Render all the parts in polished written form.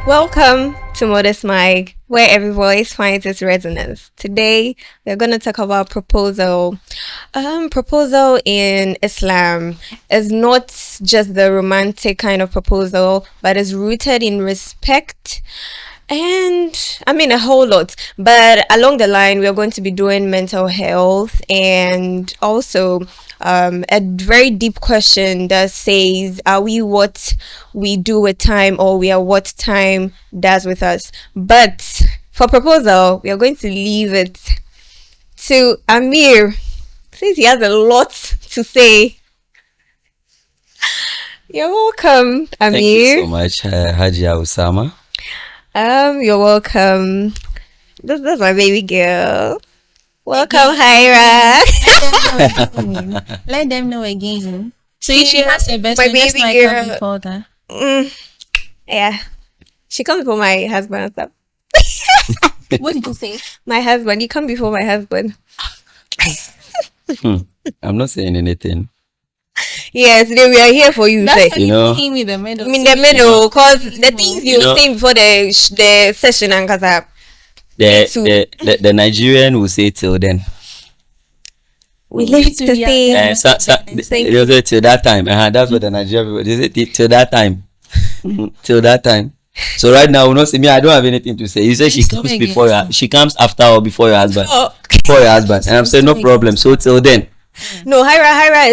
Welcome to Modest Mic, where every voice finds its resonance. Today, we're going to talk about proposal. Proposal in Islam is not just the romantic kind of proposal, but is rooted in respect and a whole lot. But along the line, we're going to be doing mental health and also a very deep question that says, are we what we do with time, or we are what time does with us? But for proposal, we are going to leave it to Amir, since he has a lot to say. You're welcome, Amir. Thank you so much, Hajia Usama. You're welcome. That's my baby girl. Welcome, Hyra. Let them know again. So if she has a best My friend, just baby like girl. her before that. Yeah, she comes before my husband and stuff. What did you say? My husband, you come before my husband. I'm not saying anything. Yes, today we are here for you. That's Say. You know, him in the middle. I'm in the middle, cause the things you know- saying before the session and cause the Nigerian will say till then. we live to see. Yeah. They'll say till that time. That's what the Nigerian people they say till that time. Till that time. So right now, not see me. I don't have anything to say. You say she comes before she comes after or before your husband. Oh. Before your husband, and I'm saying no problem. So till then. No, Hyra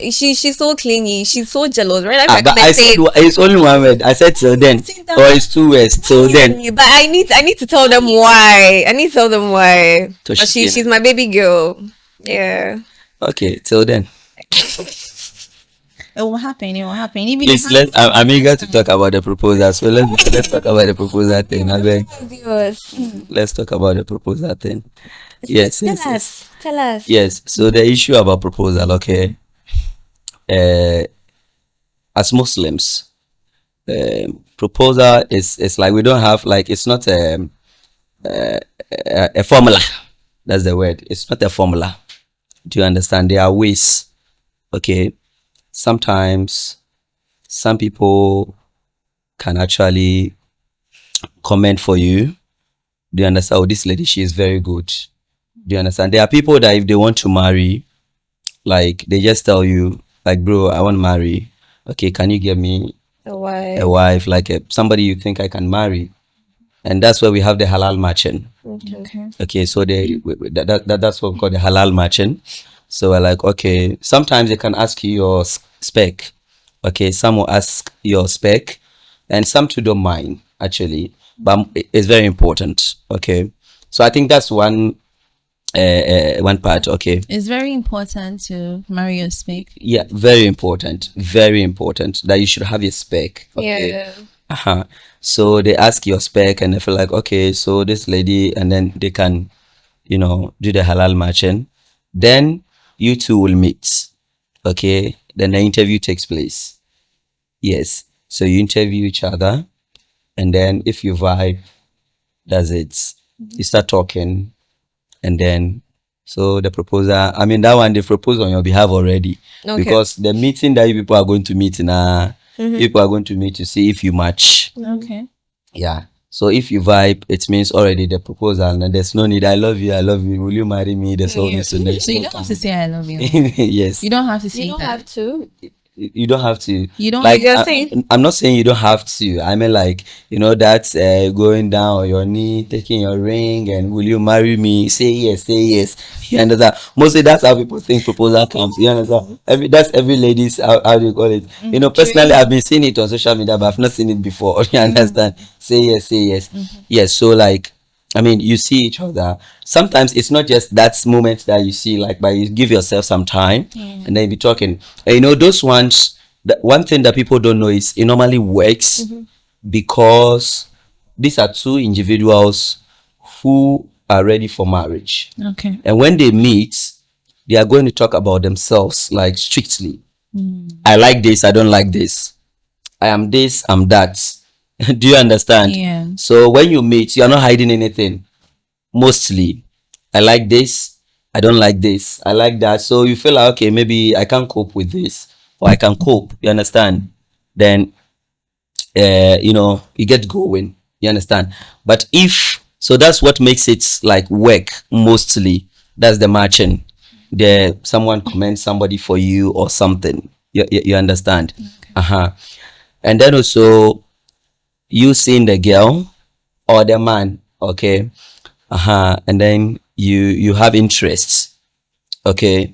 is she's so clingy. She's so jealous, right? Like But I said it's only one word. I said till then, or it's two words. Till then. But I need to tell them why. I need to tell them why. So But she's my baby girl. Yeah. Okay, till then. It will happen. It will happen. Even Please, I'm eager to talk about the proposal. So let's talk about the proposal thing. I beg. Let's talk about the proposal thing. Yes. Tell us. Yes. So the issue about proposal, okay. As Muslims, proposal is like we don't have like it's not a formula. That's the word. It's not a formula. Do you understand? There are ways. Okay. Sometimes some people can actually comment for you. Do you understand? Oh, this lady, she is very good. Do you understand? There are people that if they want to marry, like they just tell you, like, bro, I want to marry. Okay, can you give me A wife, like somebody you think I can marry? And that's where we have the halal matching. Okay. Okay, so that's what we call the halal matching. So we're like, okay, sometimes they can ask you your spec. Okay, some will ask your spec, and some too don't mind actually, but it's very important. Okay, so I think that's one part. Okay, It's very important to marry your spec. yeah, very important that you should have your spec. Okay. Yeah. So they ask your spec, and they feel like, okay, so this lady, and then they can, do the halal matching. Then you two will meet. Okay. Then the interview takes place. Yes. So you interview each other, and then if you vibe, that's it. You start talking, and then so the proposal. I mean that one they propose on your behalf already, Okay. because the meeting that you people are going to meet now. People are going to meet to see if you match. Okay. Yeah. So if you vibe, it means already the proposal, and there's no need. I love you. Will you marry me? There's all this. So you don't have to say I love you. Yes. You don't have to say You don't that. have to. You don't have to. You don't Like You're saying- I'm not saying you don't have to. I mean, like, that's going down on your knee, taking your ring, and will you marry me? Say yes, say yes. You understand? Mostly that's how people think proposal comes. You understand? That's every lady's how do you call it? Personally, I've been seeing it on social media, but I've not seen it before. You understand? Say yes, say yes. Yes. So like, I mean, you see each other. Sometimes it's not just that moment that you see, like, but you give yourself some time and then be talking. And those ones, the one thing that people don't know is it normally works because these are two individuals who are ready for marriage. Okay. And when they meet, they are going to talk about themselves, like strictly. I like this, I don't like this. I am this, I'm that. Do you understand? Yeah. So when you meet, you are not hiding anything. Mostly, I like this, I don't like this, I like that. So you feel like, okay, maybe I can't cope with this, or I can cope. You understand? Then you get going. You understand? But if so, that's what makes it like work mostly. That's the matching. The someone commends somebody for you or something. You understand? Uh-huh. And then also you seeing the girl or the man, okay? Uh-huh. And then you have interests, okay?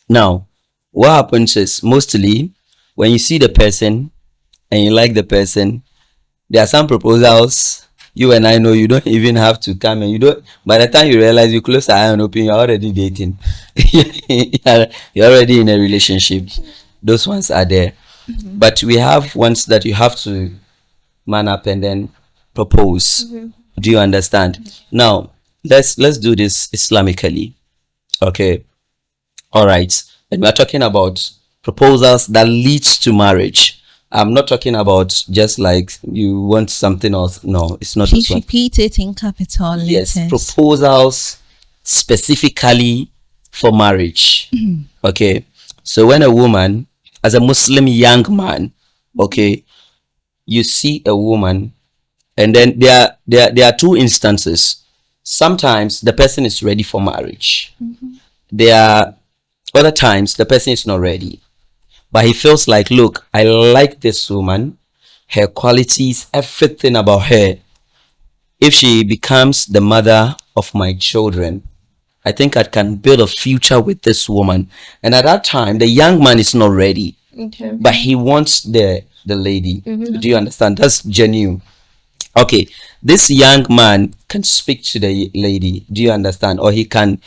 Now, what happens is mostly when you see the person and you like the person, there are some proposals you and I know you don't even have to come, and you don't, by the time you realize, you close your eye and open, you're already dating. You're already in a relationship. Those ones are there. But we have ones that you have to man up and then propose. Do you understand? Now let's do this Islamically. Okay. All right. And we are talking about proposals that leads to marriage. I'm not talking about just like you want something else. No, it's not Please this one. repeat it in capital Yes, letters. proposals specifically for marriage. Okay. So when a woman, as a Muslim young man, okay, you see a woman, and then there are two instances. Sometimes the person is ready for marriage. There are other times the person is not ready, but he feels like, look, I like this woman, her qualities, everything about her. If she becomes the mother of my children, I think I can build a future with this woman. And at that time, the young man is not ready, Okay. but he wants the lady. Do you understand? That's genuine. Okay, this young man can speak to the lady. Do you understand? Or he can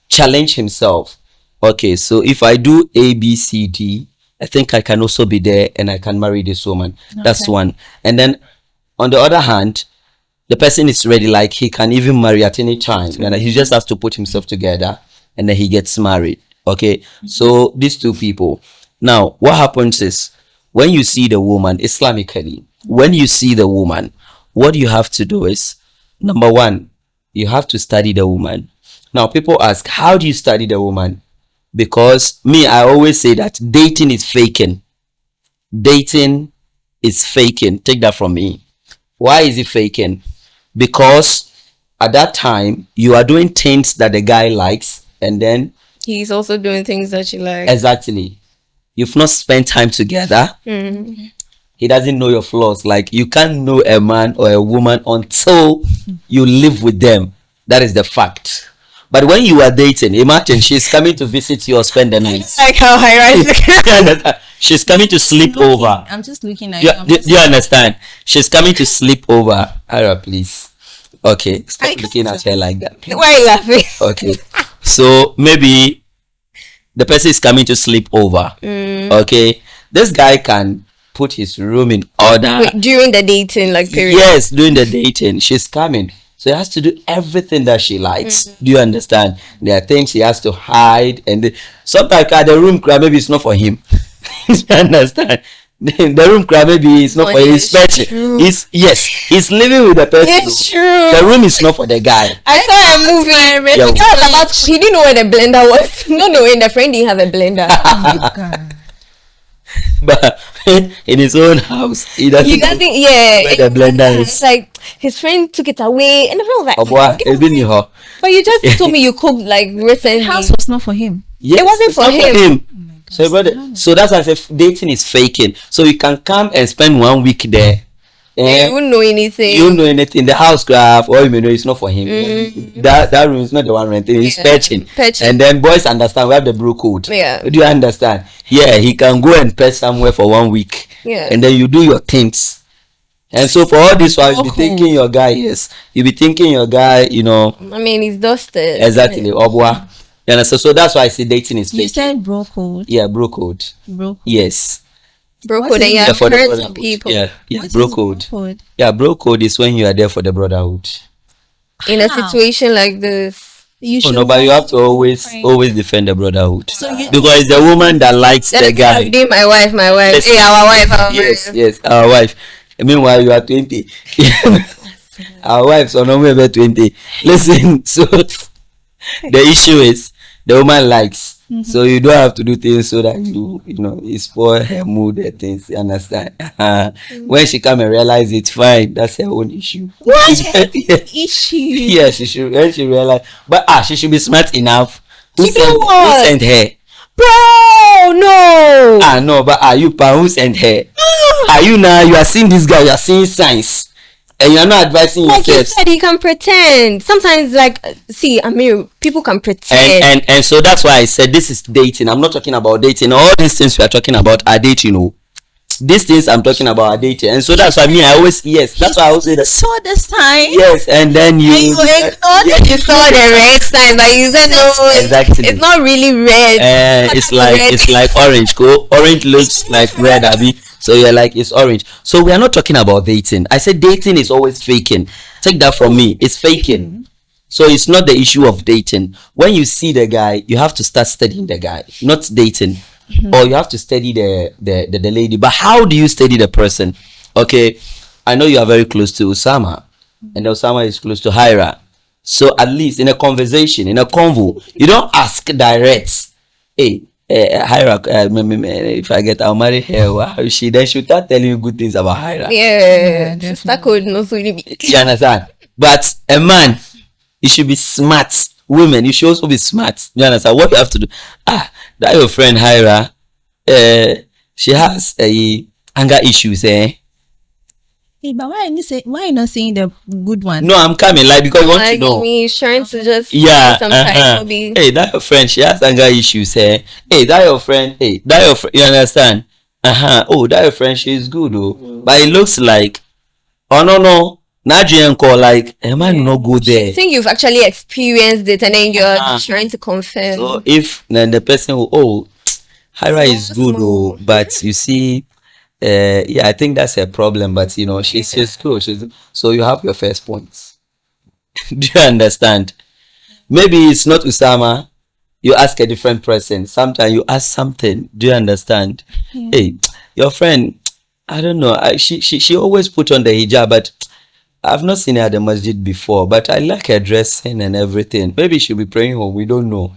challenge himself. Okay, so if I do A, B, C, D, I think I can also be there and I can marry this woman. That's Okay. one. And then on the other hand, the person is ready, like he can even marry at any time, and he just has to put himself together and then he gets married. Okay, so these two people. Now what happens is, when you see the woman Islamically, when you see the woman, what you have to do is, number one, you have to study the woman. Now people ask, how do you study the woman? Because me, I always say that dating is faking. Dating is faking. Take that from me. Why is it faking? Because at that time you are doing things that the guy likes, and then He's also doing things that you like. exactly, you've not spent time together. He doesn't know your flaws. Like, you can't know a man or a woman until you live with them. That is the fact. But when you are dating, imagine she's coming to visit you or spend the night. Like how I She's coming to sleep over. I'm just looking at Do you. you, do you understand? She's coming to sleep over. Ira, please. Okay, stop I- looking at her like that. Why are you laughing? Okay, so maybe the person is coming to sleep over. Okay, this guy can put his room in order. Wait, during the dating like period. Yes, during the dating, she's coming, so he has to do everything that she likes. Do you understand? There are things he has to hide, and sometimes the room cry, maybe it's not for him. You understand? The room cry, maybe it's not Oh, for him. yeah, He's it's special. true. He's living with the person. It's true. The room is not for the guy. I saw a movie. Yeah. It was about he didn't know where the blender was. No, knowing the friend didn't have a blender. God. But in his own house, he doesn't. He doesn't. Yeah. Where the blender It's is. like his friend took it away, and the friend was like, Oh boy, it been here. "But you just told me you cooked like recently." House was not for him. Yes, It wasn't it's for not him. So, brother, so that's why I say dating is faking. So you can come and spend 1 week there. You wouldn't know anything. You don't know anything. The house graph, all you may know, it's not for him. That room is not the one renting. He's Yeah. patching. Patching. And then boys understand. We have the bro code. Yeah. Do you understand? Yeah, he can go and patch somewhere for 1 week. Yeah. And then you do your things. And so for all this while, you be Oh. thinking your guy, yes, you be thinking your guy, I mean, he's dusted. exactly. Obwa. You understand? So that's why I say dating is You fake. said bro code. Yeah, bro code. Bro code. Yes. Bro What code, is and you it? have for the heard some brotherhood. people Yeah, yeah, What bro is code. code? Yeah, bro code is when you are there for the brotherhood. in a How? situation like this. You Oh should no, but you have to want always friend. always defend the brotherhood. So you- Because it's the woman that likes the guy. Be my wife, my wife. Yes. Hey, our wife, our Yes, wife. yes, our wife. Meanwhile, you are 20. Our wives are not 20. Listen, so the issue is the woman likes. So you don't have to do things so that you spoil her mood and things. You understand? When she come and realize it, fine. That's her own issue. What Yeah. issue? Yeah, she should. When she realize, but she should be smart enough. To do Who what? sent her? Bro, no. No, but are you pa? Who sent her? Are you now? You are seeing this guy. You are seeing signs, and you are not advising Like you yourself. said, he can pretend. Sometimes, like, see, I mean, people can pretend. And so that's why I said this is dating. I'm not talking about dating. All these things we are talking about are dating. These things I'm talking about are dating, and so that's why I always that's why I always say that. Saw this time. Yes, and then you. And you ignored Yes. You saw the red sign, but you said no. Exactly. It's not really red. It's like orange. Go. Orange looks like red, Abby. So you're like it's orange. So we are not talking about dating. I said dating is always faking. Take that from me. It's faking. So it's not the issue of dating. When you see the guy, you have to start studying the guy, not dating. Or you have to study the lady. But how do you study the person? Okay, I know you are very close to Osama, and Osama is close to Hira. So at least in a conversation, in a convo, you don't ask direct. Hey, Hira, if I get, I'll marry her. Wow, then she'll start telling you good things about Hira. Yeah, definitely. sister code no so really be. You understand? But a man, you should be smart. Women, you should also be smart. You understand what you have to do? That your friend Hira, she has anger issues, eh? Hey, but why you not saying the good one? No, I'm coming, like, because you want to Like know. me trying to just Yeah. sometimes maybe. Hey, that your friend, she has anger issues, eh? Hey, that your friend, you understand? Oh, that your friend, she's good, oh. But it looks like, oh no. Nigerian call like a man not go there. I think you've actually experienced it and then you're trying to confirm. So if then the person who Hira is good, Small. but you see, I think that's a problem. But she's good. So you have your first points. Do you understand? Maybe it's not Usama. You ask a different person. Sometimes you ask something. Do you understand? Hey, your friend, I don't know. She always put on the hijab, but I've not seen her at the masjid before. But I like her dressing and everything. Maybe she'll be praying home. We don't know.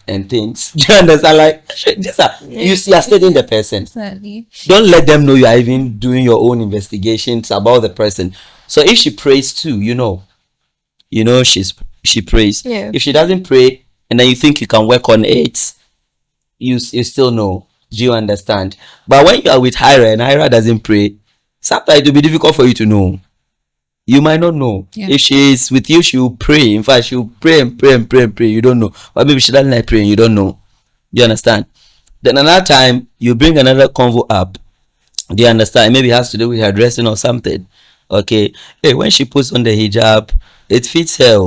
And things. Do you understand? Like, you are studying the person. Exactly. Don't let them know you are even doing your own investigations about the person. So if she prays too, she prays. Yeah. If she doesn't pray and then you think you can work on it, you still know. Do you understand? But when you are with Hira and Hira doesn't pray, sometimes it will be difficult for you to know. You might not know. Yeah. If she is with you, she will pray. In fact, she will pray and pray and pray and pray. You don't know. But maybe she doesn't like praying. You don't know. Do you understand? Then another time, you bring another convo up. Do you understand? Maybe it has to do with her dressing or something. Okay. Hey, when she puts on the hijab, it fits her.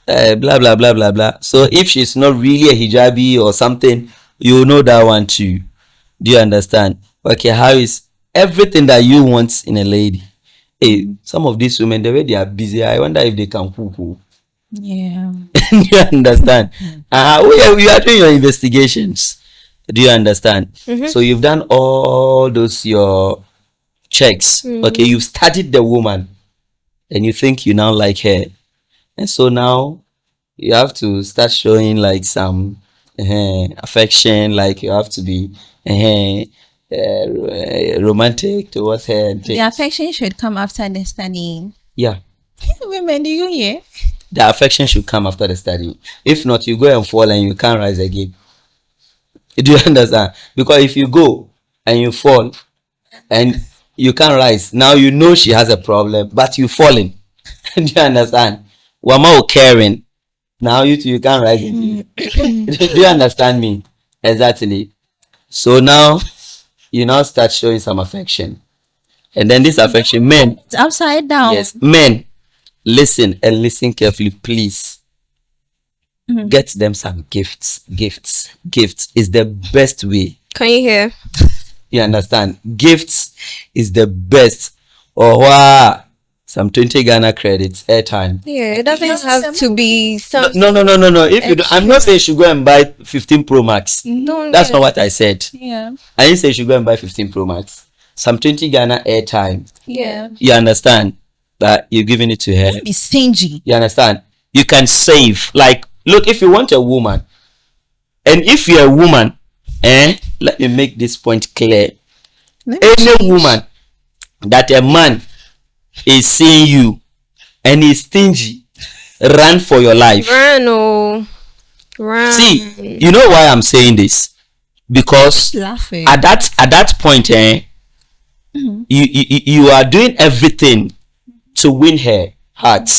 Blah, blah, blah, blah, blah. So if she's not really a hijabi or something, you know that one too. Do you understand? Okay, how is everything that you want in a lady? Hey, some of these women, the way they are busy, I wonder if they can poo. Yeah. Do you understand? You are doing your investigations. Do you understand? So you've done all those your checks. Okay, you've studied the woman, and you think you now like her, and so now you have to start showing like some affection. Like you have to be romantic towards her. And The things. affection should come after the studying. Yeah. Women, do you hear? The affection should come after the study. If not, you go and fall and you can't rise again. Do you understand? Because if you go and you fall and you can't rise, now you know she has a problem, but you falling. Do you understand? Wama caring. Now you can't rise again. Do you understand me? Exactly. So now you now start showing some affection. And then this affection, men, It's upside down. yes, men, listen and listen carefully, please. Get them some gifts. Gifts is the best way. Can you hear? You understand? Gifts is the best. Oh wow, some 20 Ghana credits, airtime. Yeah, it doesn't have to be some. No. If you don't, I'm not saying you should go and buy 15 Pro Max. Don't That's get not it. what I said. Yeah. I didn't say you should go and buy 15 Pro Max. Some 20 Ghana airtime. Yeah. You understand? That you're giving it to her. Be stingy. You understand? You can save. Like, look, if you want a woman, And if you're a woman, let me make this point clear. Let me Any change. woman that a man is seeing you and is stingy, run for your life. Run, oh, run. See, you know why I'm saying this? Because Laughing. at that point, you are doing everything to win her heart.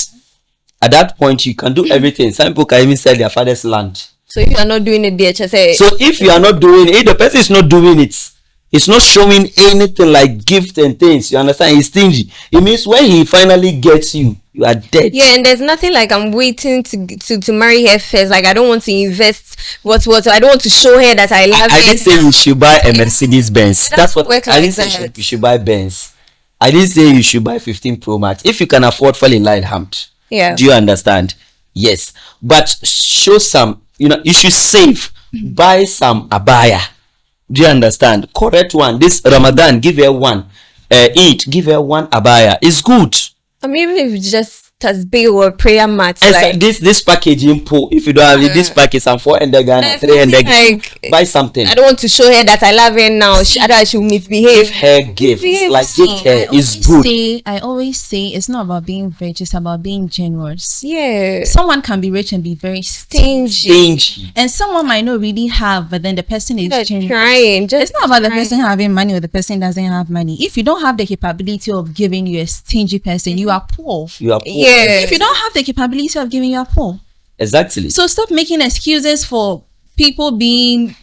At that point, you can do everything. Some people can even sell their father's land. So if you are not doing it, dear, just say. So if you are not doing it, if the person is not doing it, it's not showing anything like gift and things. You understand? He's stingy. It means when he finally gets you, you are dead. Yeah, and there's nothing like I'm waiting to marry her first. Like I don't want to invest what. I don't want to show her that I love I her. didn't say you should buy a Mercedes Benz. That's what work I didn't like say. that. You should buy Benz. I didn't say you should buy 15 Pro Max. If you can afford, fall in line, hammed. Yeah. Do you understand? Yes, but show some. You should save. Buy some abaya. Do you understand? Correct one. This Ramadan, give her one. Eid, give her one abaya. It's good. I mean, even if it's just tasbih or prayer mat, And like this packaging pool. If you don't have it, this package some 400 Ghana, 300 like, buy something. I don't want to show her that I love her now. Otherwise, she'll misbehave. Give her gifts. Behave. Like gift her is good. I always say it's not about being rich, it's about being generous. Yeah. Someone can be rich and be very stingy. Stingy. And someone might not really have, but then the person is Just generous. trying. Just It's not about the trying. person having money or the person doesn't have money. If you don't have the capability of giving you a stingy person, you are poor. You are poor. Yeah. If you don't have the capability of giving, you are poor. Exactly. So stop making excuses for people being.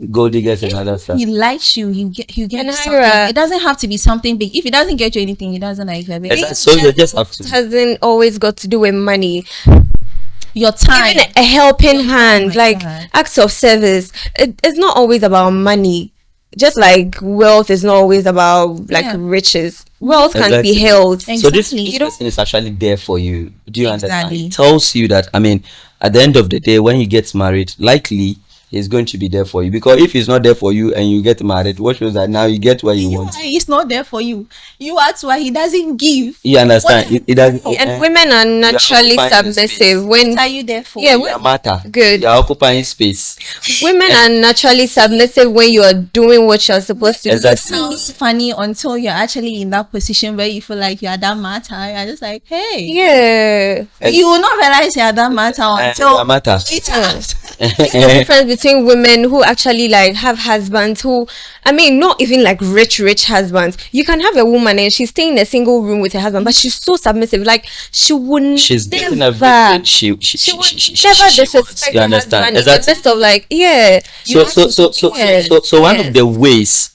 Gold diggers and other stuff. He likes you. You get And something. Ira- It doesn't have to be something big. If he doesn't get you anything, he doesn't like you. Exactly. So you just have to. hasn't always got to do with money. Your time. Even a helping hand, my like God. acts of service. It's not always about money. Just like wealth is not always about like Yeah. riches. Wealth can Exactly. be held. So this Exactly. person is actually there for you. Do you understand? Exactly. It tells you that, at the end of the day, when you get married, likely he's going to be there for you. Because if he's not there for you and you get married, what shows that now you get what you want? He's not there for you. You ask why he doesn't give. You understand? It doesn't. And women are naturally occupying submissive. What When are you there for? Yeah, You matter. Good. You're occupying space. women are naturally submissive when you are doing what you're supposed to do. Exactly. It's funny until you're actually in that position where you feel like you're that matter. You're just like, hey. Yeah. You will not realize you're that matter until You matter. later. The difference between women who actually like have husbands who, not even like rich husbands. You can have a woman and she's staying in a single room with her husband, but she's so submissive. Like she wouldn't. She's getting never. everything. She She would she never wants. disrespect You her understand? husband in Exactly. the midst of like, yeah. So one Yes. of the ways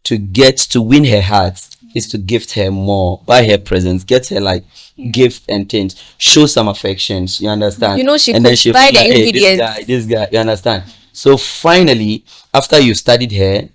to win her heart is to gift her more, buy her presents, get her like gift and things, show some affections. You understand? You know she and could then she buy feel the like, hey, ingredients. this guy. You understand? So finally, after you studied her,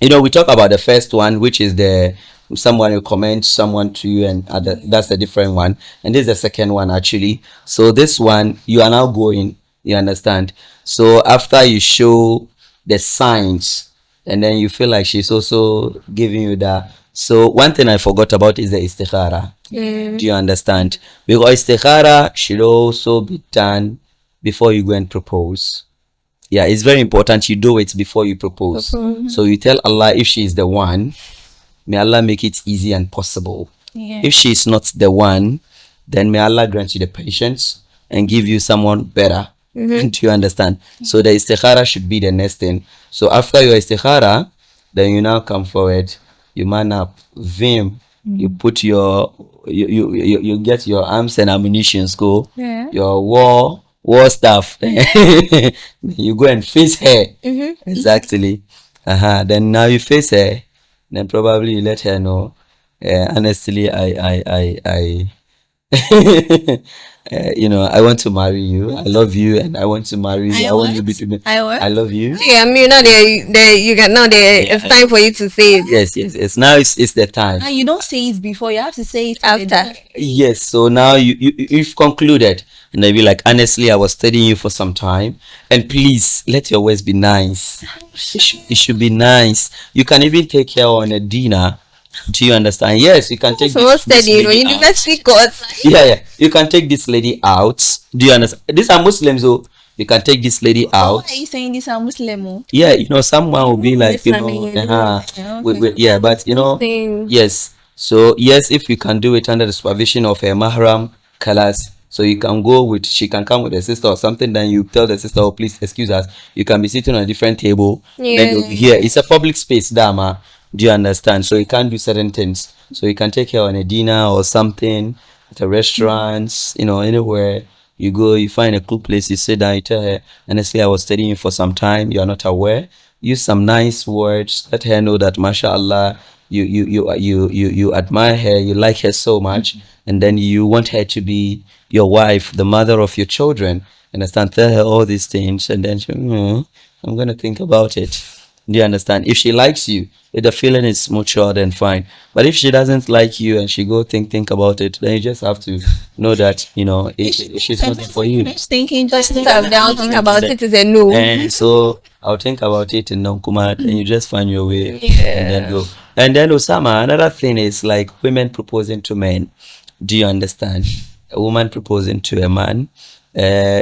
we talk about the first one, which is the someone recommends someone to you, and that's a different one. And this is the second one actually. So this one you are now going. You understand? So after you show the signs, and then you feel like she's also giving you that. So one thing I forgot about is the istikhara. Do you understand? Because istikhara should also be done before you go and propose. Yeah, it's very important you do it before you propose. So you tell Allah if she is the one, may Allah make it easy and possible. Yeah. If she is not the one, then may Allah grant you the patience and give you someone better. Do you understand? So the istikhara should be the next thing. So after your istikhara, then you now come forward, you man up, vim, you put you get your arms and ammunition, go, Yeah. your war stuff. You go and face her. Exactly. Then now you face her, then probably you let her know. Honestly, I I want to marry you. I love you, and I want to marry you. I want you to be to me. I love you. Yeah, now you got now it's time for you to say it Yes. Now it's the time. And you don't say it before, you have to say it after. Yes. So now you've concluded, and I be like, honestly, I was studying you for some time, and please let your words be nice. It should be nice. You can even take her on a dinner. Do you understand? Yes, you can take So what's this studying lady when out. university course? Yeah. You can take this lady out. Do you understand? These are Muslims, so you can take this lady Why are out. you saying this are Muslim? Oh? Yeah, someone will be like, Islamic, Yeah, yeah, but thing. yes. So yes, if you can do it under the supervision of a mahram class, so you can go with, she can come with a sister or something, then you tell the sister, oh please excuse us, you can be sitting on a different table, then you'll be Yeah. here. It's a public space, dama. Do you understand? So you can't do certain things. So you can take her on a dinner or something at a restaurant, anywhere. You go, you find a cool place, you sit down, you tell her, honestly, I was studying you for some time, you are not aware. Use some nice words, let her know that mashallah, you admire her, you like her so much, and then you want her to be your wife, the mother of your children. Understand? Tell her all these things, and then she, I'm gonna think about it. Do you understand? If she likes you, if the feeling is mutual, then fine. But if she doesn't like you and she go think about it, then you just have to know that she's not for you. Just thinking, just Sit down, think about it is a no. And so I'll think about it in Nonkumat, and you just find your way and then Yeah. go. And then Osama, another thing is like women proposing to men. Do you understand? A woman proposing to a man.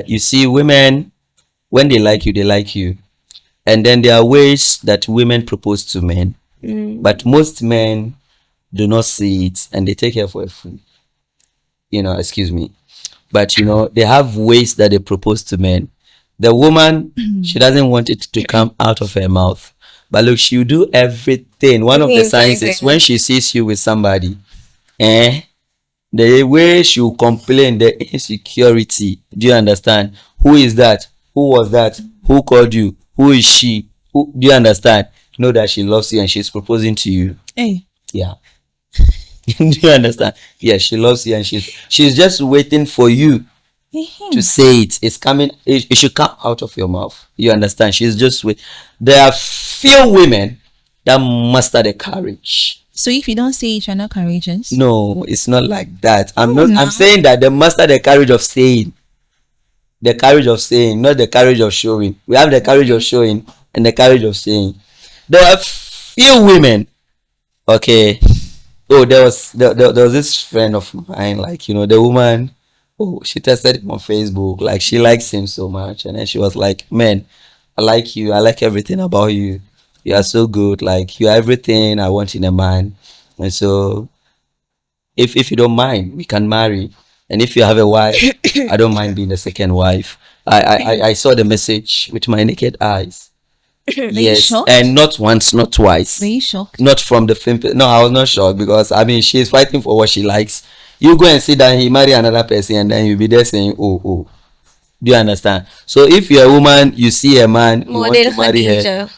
You see, women, when they like you, they like you. And then there are ways that women propose to men, but most men do not see it and they take her for a fool. Excuse me. But they have ways that they propose to men. The woman, she doesn't want it to come out of her mouth. But look, she'll do everything. One of the signs is when she sees you with somebody, the way she'll complain, the insecurity. Do you understand? Who is that? Who was that? Who called you? Who is she? Do you understand? Know that she loves you and she's proposing to you. Hey. Yeah. Do you understand? Yeah, she loves you and she's just waiting for you to say it. It's coming. It should come out of your mouth. You understand? She's just wait. There are few women that muster the courage. So if you don't say it, you're not courageous. No, it's not like that. I'm Oh, not. no. I'm saying that they muster the courage of saying. The courage of saying, not the courage of showing. We have the courage of showing and the courage of saying. There are few women. Okay. Oh, there was this friend of mine, like the woman. Oh, she tested him on Facebook, like she likes him so much, and then she was like, "Man, I like you. I like everything about you. You are so good. Like you are everything I want in a man." And so, if you don't mind, we can marry. And if you have a wife, I don't mind being the second wife. I saw the message with my naked eyes. Were you Yes, shocked? and not once, not twice. Were you shocked? Not from the film. No, I was not shocked because I mean she's fighting for what she likes. You go and sit down, he marry another person, and then you'll be there saying, "Oh, oh." Do you understand? So if you're a woman, you see a man, you want Model to marry her. Khadija.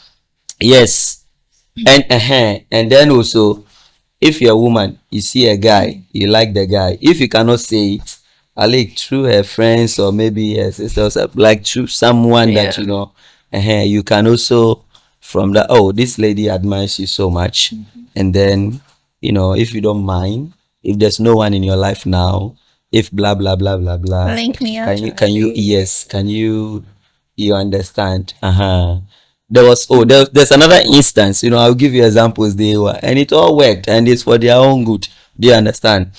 Yes, and then also if you're a woman, you see a guy, you like the guy. If you cannot say it, I like through her friends or maybe her sisters, like through someone that Yeah. you can also from that. Oh, this lady admires you so much, and then if you don't mind, if there's no one in your life now, if blah blah blah blah blah, Link me up. can you yes, can you understand? There's another instance, I'll give you examples they were, and it all worked and it's for their own good. Do you understand?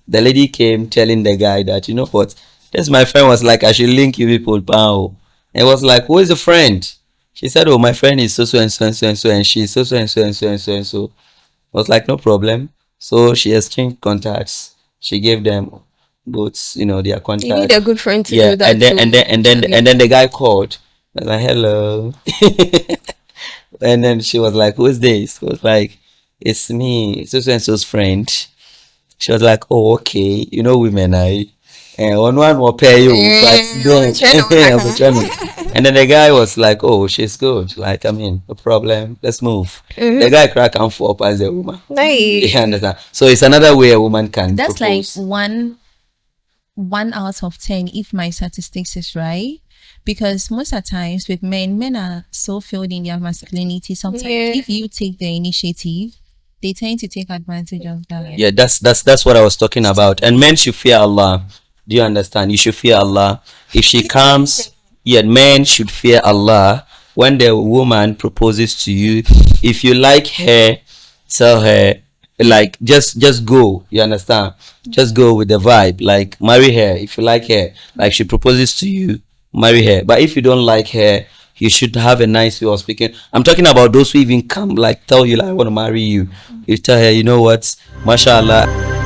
The lady came telling the guy that, you know what, this my friend was like, I should link you people, pow. And was like, who is the friend? She said, oh, my friend is so and so and so and so, and she's so and so and so and so and so. I was like, no problem. So she exchanged contacts. She gave them both, their You need contacts. a good friend to Yeah, do that and then too. and then the guy called. I was like, hello. And then she was like, who's this? I was like, it's me, so and so's friend. She was like, oh, okay. Women, one will pay you, but don't. And then the guy was like, oh, she's good. Like, I mean, no problem. Let's move. The guy crack and fall up as a woman. Nice. You understand? So it's another way a woman can That's propose. like one out of 10 if my statistics is right. Because most of the times with men are so filled in their masculinity. Sometimes Yeah. if you take the initiative, they tend to take advantage of that. Yeah, that's what I was talking about. And men should fear Allah. Do you understand? You should fear Allah. If she comes, yeah, men should fear Allah. When the woman proposes to you, if you like her, tell her, like, just go. You understand? Just go with the vibe. Like, marry her if you like her. Like, she proposes to you, marry her. But if you don't like her, you should have a nice way of speaking. I'm talking about those who even come like tell you like I want to marry you. You tell her, you know what, mashallah.